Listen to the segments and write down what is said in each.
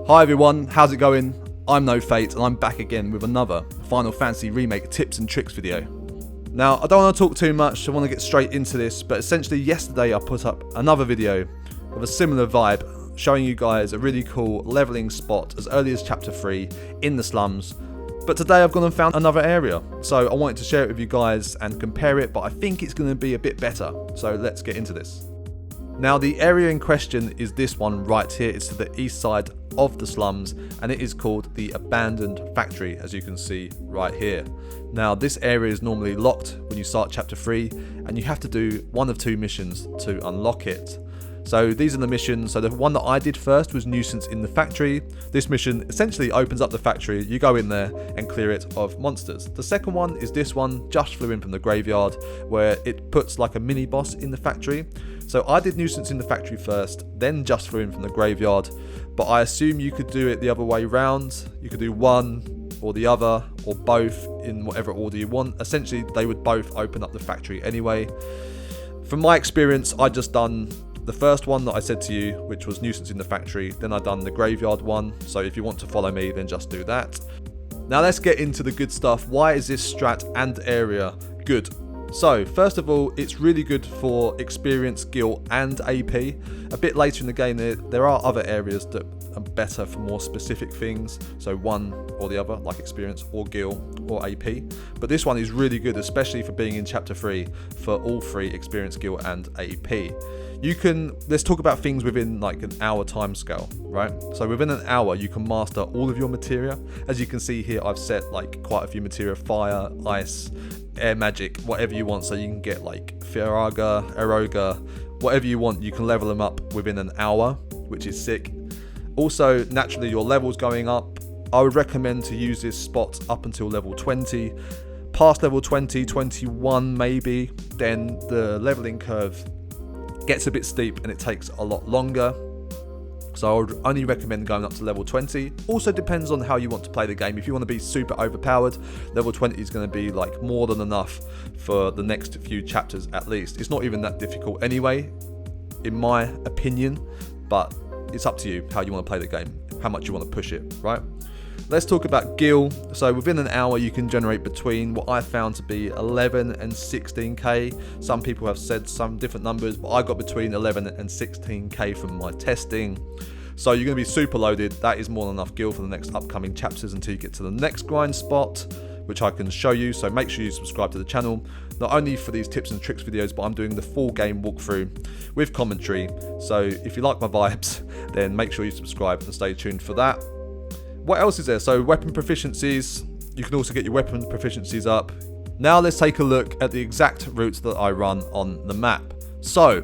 Hi everyone, how's it going? I'm No Fate and I'm back again with another Final Fantasy Remake tips and tricks video. Now, I don't want to talk too much, I want to get straight into this, but essentially yesterday I put up another video with a similar vibe, showing you guys a really cool leveling spot as early as chapter 3 in the slums. But today I've gone and found another area, so I wanted to share it with you guys and compare it, but I think it's going to be a bit better, so let's get into this. Now, the area in question is this one right here. It's to the east side of the slums and it is called the Abandoned Factory, as you can see right here. Now, this area is normally locked when you start chapter 3 and you have to do one of two missions to unlock it. So these are the missions. So the one that I did first was Nuisance in the Factory. This mission essentially opens up the factory, you go in there and clear it of monsters. The second one is this one, Just Flew In From the Graveyard, where it puts like a mini boss in the factory. So I did Nuisance in the Factory first, then Just Flew In From the Graveyard, but I assume you could do it the other way round. You could do one or the other or both in whatever order you want. Essentially they would both open up the factory anyway. From my experience, I just done the first one that I said to you, which was Nuisance in the Factory, then I done the Graveyard one, so if you want to follow me then just do that. Now let's get into the good stuff. Why is this strat and area good? So first of all, it's really good for experience, skill and AP. A bit later in the game there are other areas that are better for more specific things, so one or the other, like experience or gil or AP, but this one is really good, especially for being in chapter 3 for all three, experience, skill and AP. Let's talk about things within like an hour time scale, right? So within an hour you can master all of your materia. As you can see here, I've set like quite a few materia: fire, ice, air magic, whatever you want, so you can get like Firaga, Eroga, whatever you want, you can level them up within an hour, which is sick. Also, naturally your level's going up. I would recommend to use this spot up until level 20. Past level 20, 21 maybe, then the leveling curve gets a bit steep and it takes a lot longer. So I would only recommend going up to level 20. Also depends on how you want to play the game. If you want to be super overpowered, level 20 is going to be like more than enough for the next few chapters at least. It's not even that difficult anyway, in my opinion, but it's up to you how you want to play the game, how much you want to push it, right? Let's talk about gil. So within an hour you can generate between what I found to be 11 and 16k. Some people have said some different numbers, but I got between 11 and 16k from my testing. So you're going to be super loaded. That is more than enough gil for the next upcoming chapters until you get to the next grind spot, which I can show you. So make sure you subscribe to the channel, not only for these tips and tricks videos, but I'm doing the full game walkthrough with commentary. So if you like my vibes, then make sure you subscribe and stay tuned for that. What else is there? So weapon proficiencies, you can also get your weapon proficiencies up. Now let's take a look at the exact routes that I run on the map. So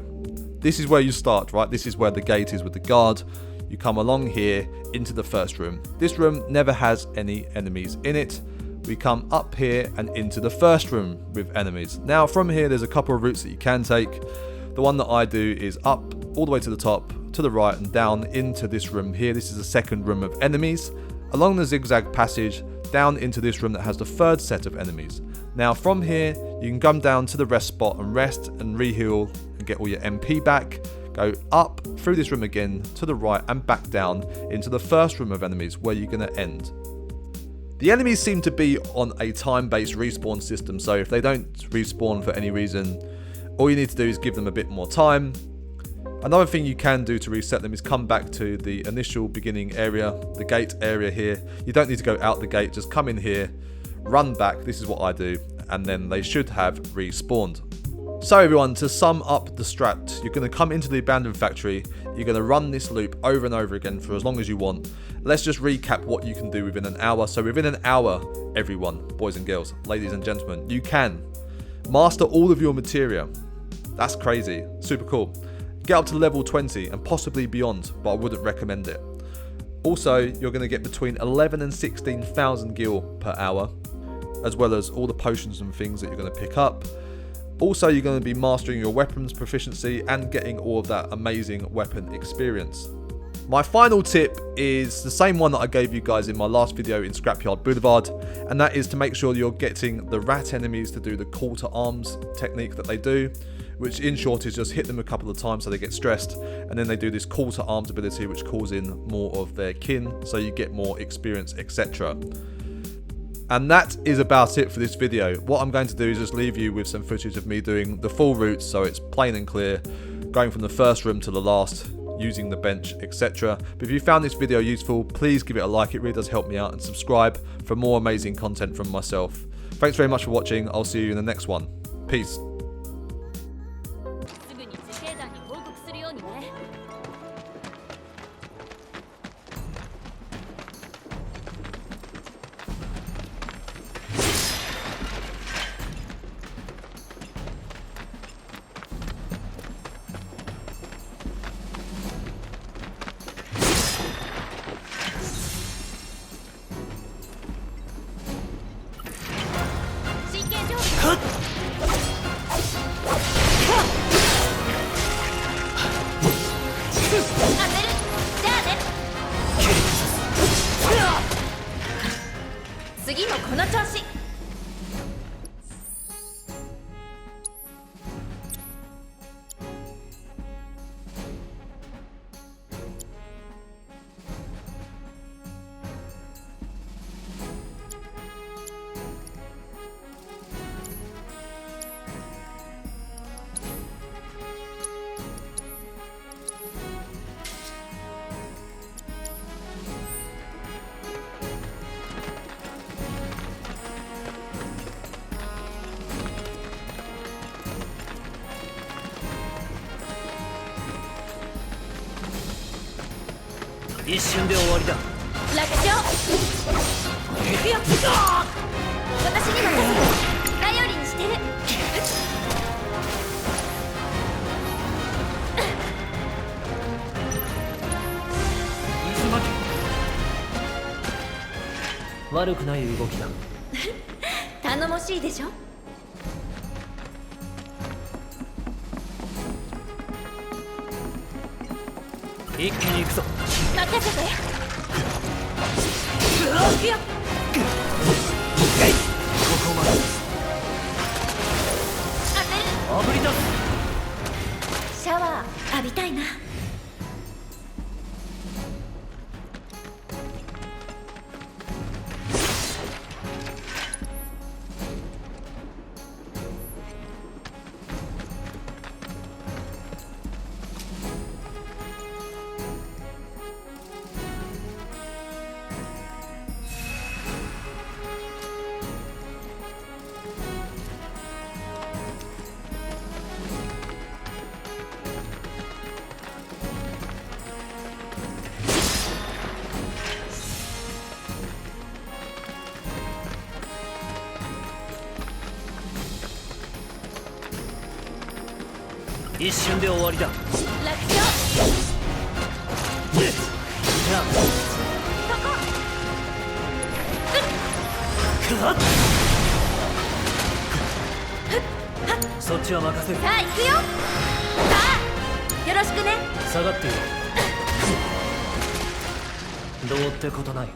this is where you start, right? This is where the gate is with the guard. You come along here into the first room. This room never has any enemies in it. We come up here and into the first room with enemies. Now from here there's a couple of routes that you can take. The one that I do is up all the way to the top, to the right and down into this room here. This is the second room of enemies. Along the zigzag passage down into this room that has the third set of enemies. Now from here you can come down to the rest spot and rest and reheal and get all your MP back. Go up through this room again to the right and back down into the first room of enemies where you're going to end. The enemies seem to be on a time-based respawn system, so if they don't respawn for any reason, all you need to do is give them a bit more time. Another thing you can do to reset them is come back to the initial beginning area, the gate area here. You don't need to go out the gate, just come in here, run back, this is what I do, and then they should have respawned. So everyone, to sum up the strat, you're going to come into the Abandoned Factory, you're going to run this loop over and over again for as long as you want. Let's just recap what you can do within an hour. So within an hour, everyone, boys and girls, ladies and gentlemen, you can master all of your materia. That's crazy, super cool. Get up to level 20 and possibly beyond, but I wouldn't recommend it. Also, you're going to get between 11 and 16,000 gil per hour, as well as all the potions and things that you're going to pick up. Also, you're going to be mastering your weapons proficiency and getting all of that amazing weapon experience. My final tip is the same one that I gave you guys in my last video in Scrapyard Boulevard, and that is to make sure you're getting the rat enemies to do the call to arms technique that they do, which in short is just hit them a couple of times so they get stressed, and then they do this call to arms ability which calls in more of their kin, so you get more experience, etc. And that is about it for this video. What I'm going to do is just leave you with some footage of me doing the full route, so it's plain and clear, going from the first room to the last, using the bench, etc. But if you found this video useful, please give it a like, it really does help me out, and subscribe for more amazing content from myself. Thanks very much for watching, I'll see you in the next one. Peace.次もこの調子。一瞬で終わりだ。楽勝。行くよ。私に任せる。頼りにしてる。渦巻き。悪くない動きだ。頼もしいでしょ。一気に行くぞ。任せて。行くよ。ここまで。当てる。あぶり出す。シャワー浴びたいな。一瞬で終わりだ。楽勝。じゃあそこ。そっちは任せる。さあ行くよ。さあよろしくね。下がっている。どうってことない。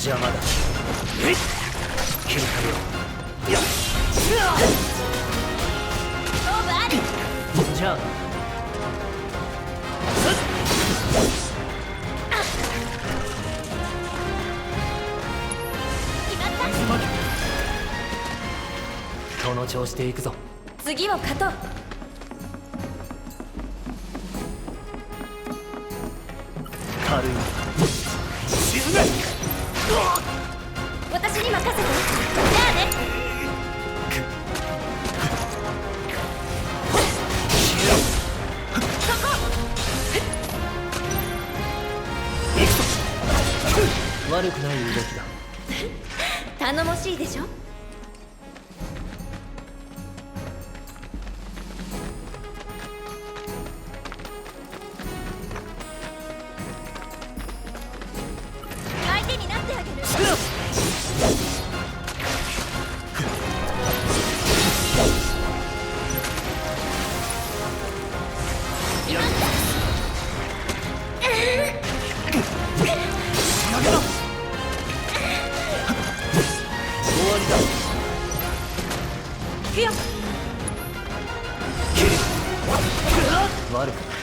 邪魔だ。切り替えよう。勝負あり。じゃあ決まった。この調子でいくぞ。次を勝とう。軽い。沈め。私に任せて。じゃあね。そこ。悪くない動きだ。頼もしいでしょ。相手になってあげる。終わりだ。いや、悪くない。